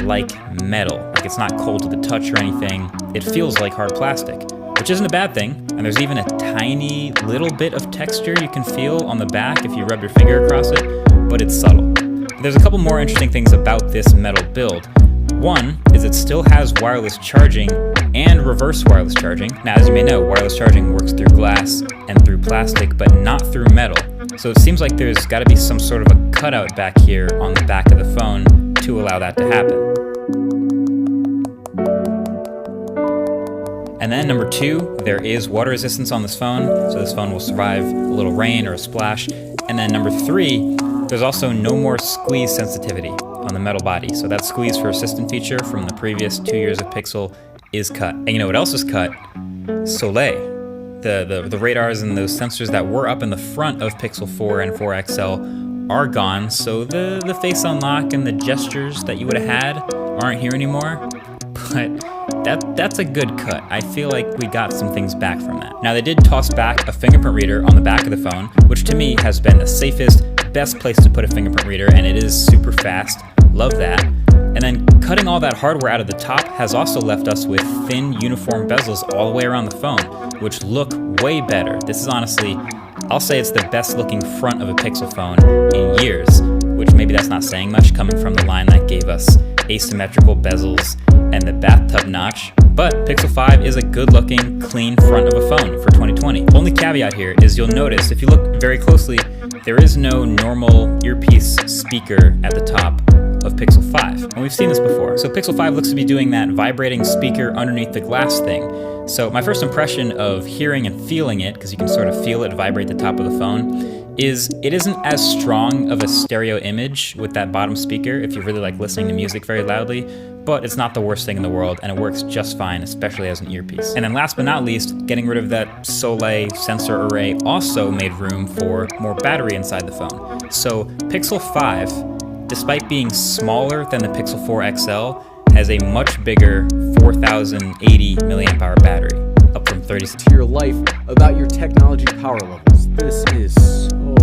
like metal. Like, it's not cold to the touch or anything. It feels like hard plastic, which isn't a bad thing. And there's even a tiny little bit of texture you can feel on the back if you rub your finger across it, but it's subtle. There's a couple more interesting things about this metal build. One is it still has wireless charging and reverse wireless charging. Now, as you may know, wireless charging works through glass and through plastic, but not through metal. So it seems like there's got to be some sort of a cutout back here on the back of the phone to allow that to happen. And then number two, there is water resistance on this phone, so this phone will survive a little rain or a splash. And then number three, there's also no more squeeze sensitivity on the metal body. So that squeeze for assistant feature from the previous 2 years of Pixel is cut. And you know what else is cut? Soleil. The radars and those sensors that were up in the front of Pixel 4 and 4 XL are gone, so the face unlock and the gestures that you would have had aren't here anymore. But that's a good cut. I feel like we got some things back from that. Now, they did toss back a fingerprint reader on the back of the phone, which to me has been the safest, best place to put a fingerprint reader, and it is super fast. Love that. And then cutting all that hardware out of the top has also left us with thin, uniform bezels all the way around the phone, which look way better. This is honestly, I'll say it's the best looking front of a Pixel phone in years, which maybe that's not saying much coming from the line that gave us asymmetrical bezels and the bathtub notch. But Pixel 5 is a good-looking, clean front of a phone for 2020. Only caveat here is you'll notice, if you look very closely, there is no normal earpiece speaker at the top of Pixel 5, and we've seen this before. So Pixel 5 looks to be doing that vibrating speaker underneath the glass thing. So my first impression of hearing and feeling it, because you can sort of feel it vibrate the top of the phone, is it isn't as strong of a stereo image with that bottom speaker if you really like listening to music very loudly, but it's not the worst thing in the world, and it works just fine, especially as an earpiece. And then last but not least, getting rid of that Soleil sensor array also made room for more battery inside the phone. So Pixel 5, despite being smaller than the Pixel 4 XL, has a much bigger 4080 milliamp hour battery, up from 30. To your life about your technology power levels. This is so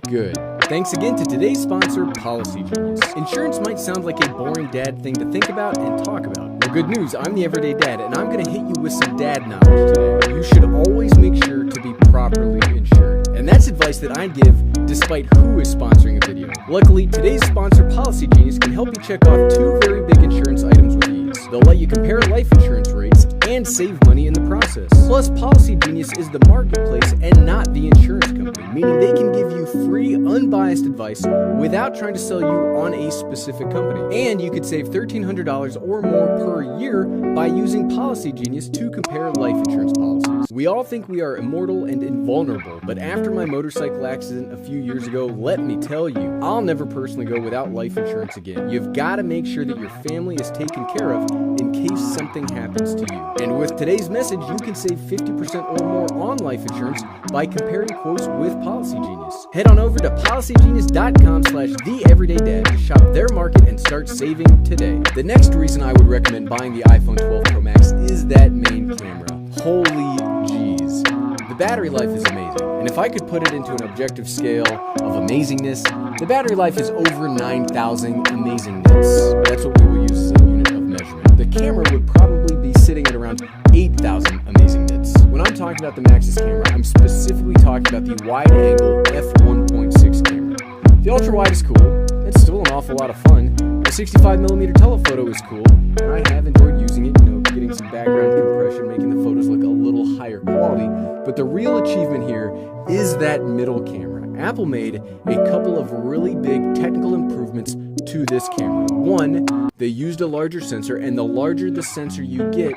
good. Thanks again to today's sponsor, Policy Genius. Insurance might sound like a boring dad thing to think about and talk about. Well, good news, I'm the Everyday Dad, and I'm gonna hit you with some dad knowledge today. You should always make sure to be properly insured. And that's advice that I give despite who is sponsoring a video. Luckily, today's sponsor, Policy Genius, can help you check off two very big insurance items with ease. They'll let you compare life insurance rates and save money in the process. Plus, Policy Genius is the marketplace and not the insurance company, meaning they can give you free, unbiased advice without trying to sell you on a specific company. And you could save $1,300 or more per year by using Policy Genius to compare life insurance policies. We all think we are immortal and invulnerable, but after my motorcycle accident a few years ago, let me tell you, I'll never personally go without life insurance again. You've got to make sure that your family is taken care of in case something happens to you. And with today's message, you can save 50% or more on life insurance by comparing quotes with Policy Genius. Head on over to policygenius.com/theeverydaydad to shop their market and start saving today. The next reason I would recommend buying the iPhone 12 Pro Max is that main camera. Holy jeez. The battery life is amazing, and if I could put it into an objective scale of amazingness, the battery life is over 9,000 amazing nits. That's what we will use as a unit of measurement. The camera would probably be sitting at around 8,000 amazing nits. When I'm talking about the Max's camera, I'm specifically talking about the wide-angle f1.6 camera. The ultra-wide is cool. It's still an awful lot of fun. The 65mm telephoto is cool, and I have enjoyed using it, getting some background compression, making the photos look a little higher quality. But the real achievement here is that middle camera. Apple made a couple of really big technical improvements to this camera. One, they used a larger sensor, and the larger the sensor you get,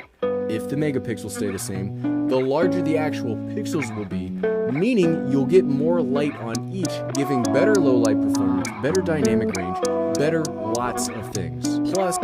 if the megapixels stay the same, the larger the actual pixels will be, meaning you'll get more light on each, giving better low light performance, better dynamic range, better lots of things. Plus,